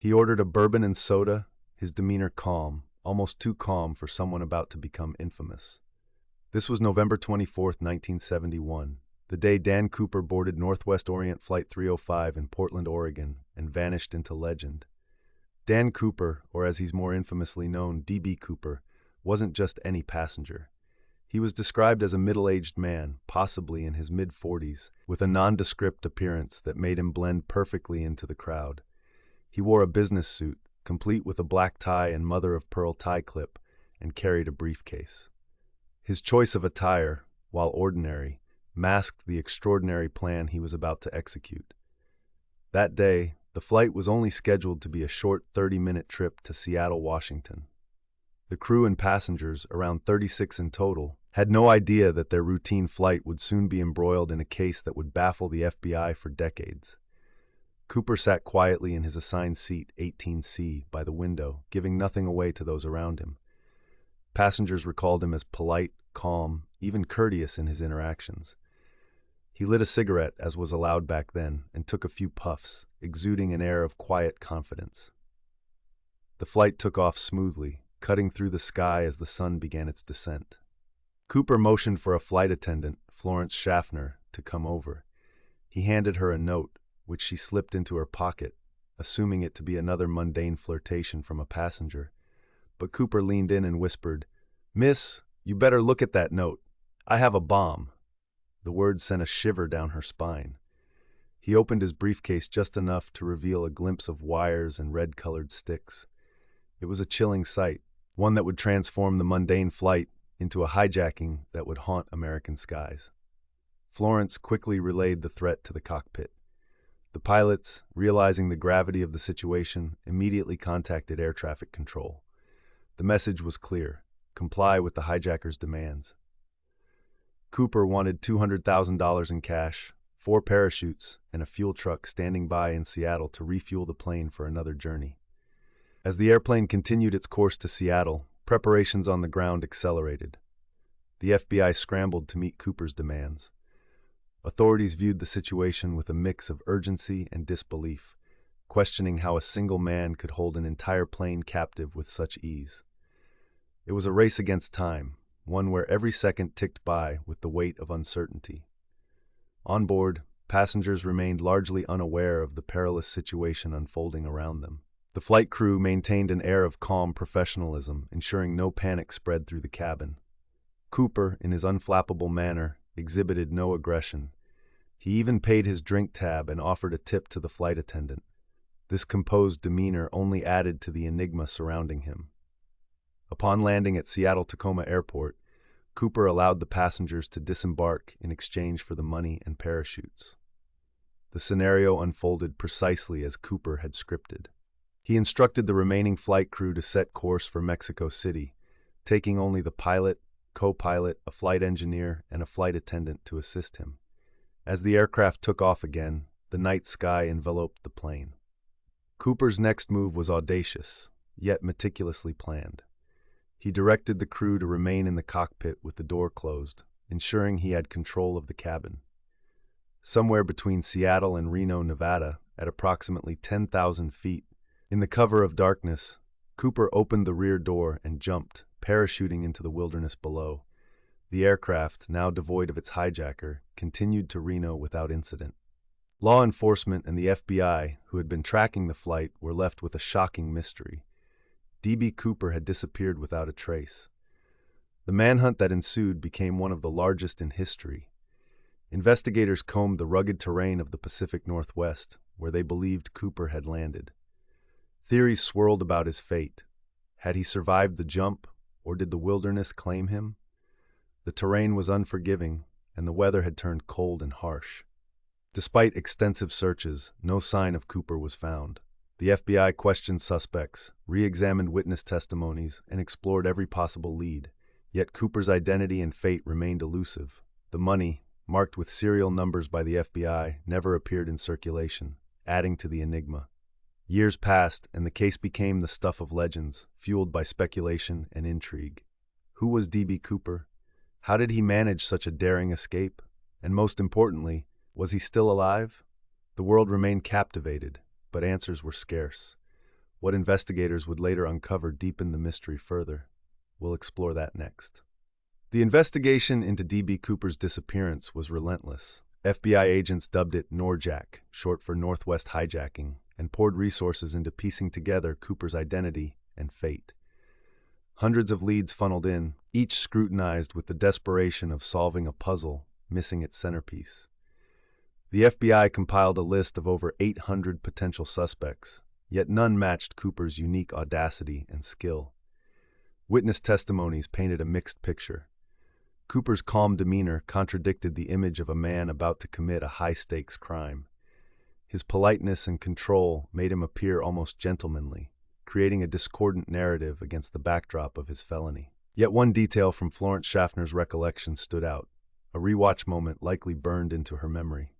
He ordered a bourbon and soda, his demeanor calm, almost too calm for someone about to become infamous. This was November 24th, 1971, the day Dan Cooper boarded Northwest Orient Flight 305 in Portland, Oregon, and vanished into legend. Dan Cooper, or as he's more infamously known, DB Cooper, wasn't just any passenger. He was described as a middle-aged man, possibly in his mid-40s, with a nondescript appearance that made him blend perfectly into the crowd. He wore a business suit, complete with a black tie and mother-of-pearl tie clip, and carried a briefcase. His choice of attire, while ordinary, masked the extraordinary plan he was about to execute. That day, the flight was only scheduled to be a short 30-minute trip to Seattle, Washington. The crew and passengers, around 36 in total, had no idea that their routine flight would soon be embroiled in a case that would baffle the FBI for decades. Cooper sat quietly in his assigned seat, 18C, by the window, giving nothing away to those around him. Passengers recalled him as polite, calm, even courteous in his interactions. He lit a cigarette, as was allowed back then, and took a few puffs, exuding an air of quiet confidence. The flight took off smoothly, cutting through the sky as the sun began its descent. Cooper motioned for a flight attendant, Florence Schaffner, to come over. He handed her a note, which she slipped into her pocket, assuming it to be another mundane flirtation from a passenger. But Cooper leaned in and whispered, "Miss, you better look at that note. I have a bomb." The words sent a shiver down her spine. He opened his briefcase just enough to reveal a glimpse of wires and red-colored sticks. It was a chilling sight, one that would transform the mundane flight into a hijacking that would haunt American skies. Florence quickly relayed the threat to the cockpit. The pilots, realizing the gravity of the situation, immediately contacted air traffic control. The message was clear: comply with the hijacker's demands. Cooper wanted $200,000 in cash, 4 parachutes, and a fuel truck standing by in Seattle to refuel the plane for another journey. As the airplane continued its course to Seattle, preparations on the ground accelerated. The FBI scrambled to meet Cooper's demands. Authorities viewed the situation with a mix of urgency and disbelief, questioning how a single man could hold an entire plane captive with such ease. It was a race against time, one where every second ticked by with the weight of uncertainty. On board, passengers remained largely unaware of the perilous situation unfolding around them. The flight crew maintained an air of calm professionalism, ensuring no panic spread through the cabin. Cooper, in his unflappable manner, exhibited no aggression. He even paid his drink tab and offered a tip to the flight attendant. This composed demeanor only added to the enigma surrounding him. Upon landing at Seattle-Tacoma Airport, Cooper allowed the passengers to disembark in exchange for the money and parachutes. The scenario unfolded precisely as Cooper had scripted. He instructed the remaining flight crew to set course for Mexico City, taking only the pilot, co-pilot, a flight engineer, and a flight attendant to assist him. As the aircraft took off again, the night sky enveloped the plane. Cooper's next move was audacious, yet meticulously planned. He directed the crew to remain in the cockpit with the door closed, ensuring he had control of the cabin. Somewhere between Seattle and Reno, Nevada, at approximately 10,000 feet, in the cover of darkness, Cooper opened the rear door and jumped, parachuting into the wilderness below. The aircraft, now devoid of its hijacker, continued to Reno without incident. Law enforcement and the FBI, who had been tracking the flight, were left with a shocking mystery. DB Cooper had disappeared without a trace. The manhunt that ensued became one of the largest in history. Investigators combed the rugged terrain of the Pacific Northwest, where they believed Cooper had landed. Theories swirled about his fate. Had he survived the jump, or did the wilderness claim him? The terrain was unforgiving, and the weather had turned cold and harsh. Despite extensive searches, no sign of Cooper was found. The FBI questioned suspects, re-examined witness testimonies, and explored every possible lead. Yet Cooper's identity and fate remained elusive. The money, marked with serial numbers by the FBI, never appeared in circulation, adding to the enigma. Years passed, and the case became the stuff of legends, fueled by speculation and intrigue. Who was DB Cooper? How did he manage such a daring escape? And most importantly, was he still alive? The world remained captivated, but answers were scarce. What investigators would later uncover deepened the mystery further. We'll explore that next. The investigation into D.B. Cooper's disappearance was relentless. FBI agents dubbed it NORJAC, short for Northwest Hijacking, and poured resources into piecing together Cooper's identity and fate. Hundreds of leads funneled in, each scrutinized with the desperation of solving a puzzle missing its centerpiece. The FBI compiled a list of over 800 potential suspects, yet none matched Cooper's unique audacity and skill. Witness testimonies painted a mixed picture. Cooper's calm demeanor contradicted the image of a man about to commit a high-stakes crime. His politeness and control made him appear almost gentlemanly, creating a discordant narrative against the backdrop of his felony. Yet one detail from Florence Schaffner's recollection stood out. A rewatch moment likely burned into her memory.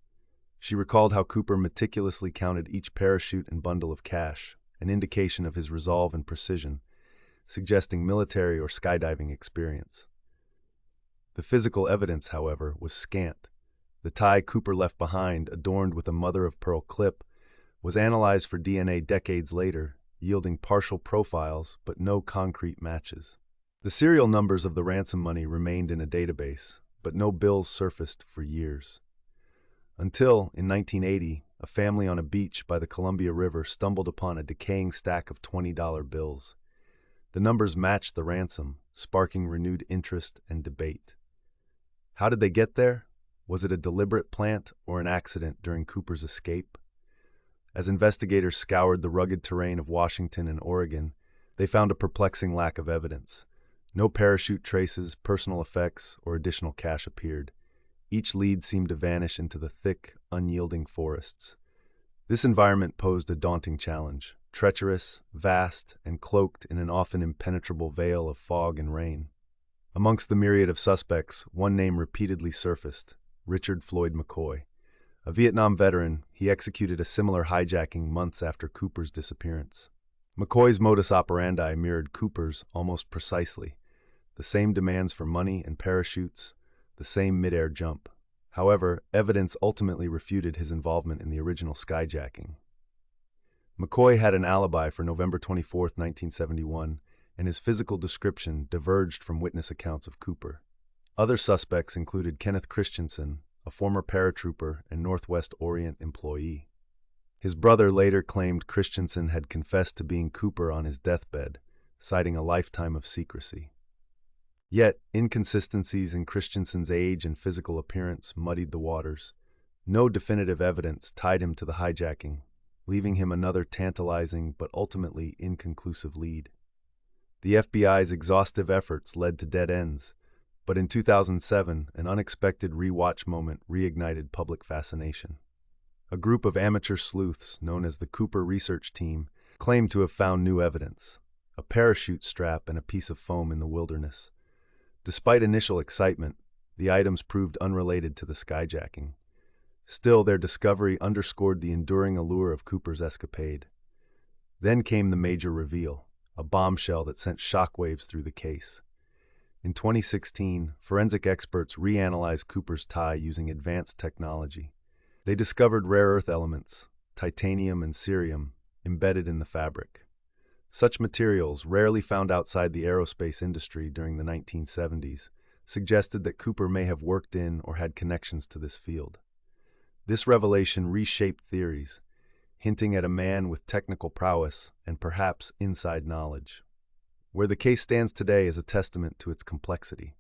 She recalled how Cooper meticulously counted each parachute and bundle of cash, an indication of his resolve and precision, suggesting military or skydiving experience. The physical evidence, however, was scant. The tie Cooper left behind, adorned with a mother-of-pearl clip, was analyzed for DNA decades later, yielding partial profiles but no concrete matches. The serial numbers of the ransom money remained in a database, but no bills surfaced for years. Until, in 1980, a family on a beach by the Columbia River stumbled upon a decaying stack of $20 bills. The numbers matched the ransom, sparking renewed interest and debate. How did they get there? Was it a deliberate plant or an accident during Cooper's escape? As investigators scoured the rugged terrain of Washington and Oregon, they found a perplexing lack of evidence. No parachute traces, personal effects, or additional cash appeared. Each lead seemed to vanish into the thick, unyielding forests. This environment posed a daunting challenge, treacherous, vast, and cloaked in an often impenetrable veil of fog and rain. Amongst the myriad of suspects, one name repeatedly surfaced: Richard Floyd McCoy. A Vietnam veteran, he executed a similar hijacking months after Cooper's disappearance. McCoy's modus operandi mirrored Cooper's almost precisely. The same demands for money and parachutes, the same mid-air jump. However, evidence ultimately refuted his involvement in the original skyjacking. McCoy had an alibi for November 24, 1971, and his physical description diverged from witness accounts of Cooper. Other suspects included Kenneth Christensen, a former paratrooper and Northwest Orient employee. His brother later claimed Christensen had confessed to being Cooper on his deathbed, citing a lifetime of secrecy. Yet, inconsistencies in Christensen's age and physical appearance muddied the waters. No definitive evidence tied him to the hijacking, leaving him another tantalizing but ultimately inconclusive lead. The FBI's exhaustive efforts led to dead ends, but in 2007, an unexpected rewatch moment reignited public fascination. A group of amateur sleuths, known as the Cooper Research Team, claimed to have found new evidence: a parachute strap and a piece of foam in the wilderness. Despite initial excitement, the items proved unrelated to the skyjacking. Still, their discovery underscored the enduring allure of Cooper's escapade. Then came the major reveal: a bombshell that sent shockwaves through the case. In 2016, forensic experts reanalyzed Cooper's tie using advanced technology. They discovered rare earth elements, titanium and cerium, embedded in the fabric. Such materials, rarely found outside the aerospace industry during the 1970s, suggested that Cooper may have worked in or had connections to this field. This revelation reshaped theories, hinting at a man with technical prowess and perhaps inside knowledge. Where the case stands today is a testament to its complexity.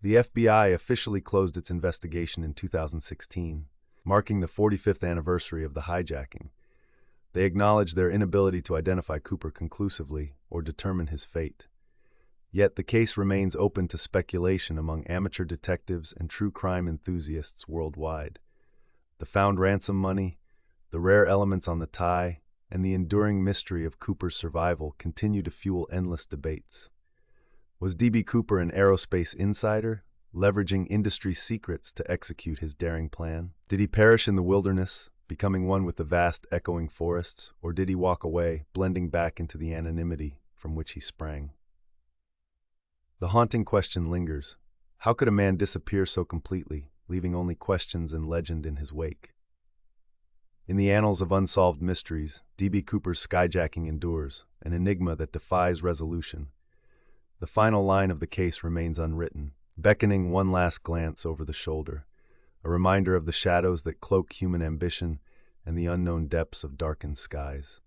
The FBI officially closed its investigation in 2016, marking the 45th anniversary of the hijacking. They acknowledged their inability to identify Cooper conclusively or determine his fate. Yet the case remains open to speculation among amateur detectives and true crime enthusiasts worldwide. The found ransom money, the rare elements on the tie, and the enduring mystery of Cooper's survival continue to fuel endless debates. Was D.B. Cooper an aerospace insider, leveraging industry secrets to execute his daring plan? Did he perish in the wilderness, becoming one with the vast echoing forests, or did he walk away, blending back into the anonymity from which he sprang? The haunting question lingers: how could a man disappear so completely, leaving only questions and legend in his wake? In the annals of unsolved mysteries, D.B. Cooper's skyjacking endures, an enigma that defies resolution. The final line of the case remains unwritten, beckoning one last glance over the shoulder, a reminder of the shadows that cloak human ambition and the unknown depths of darkened skies.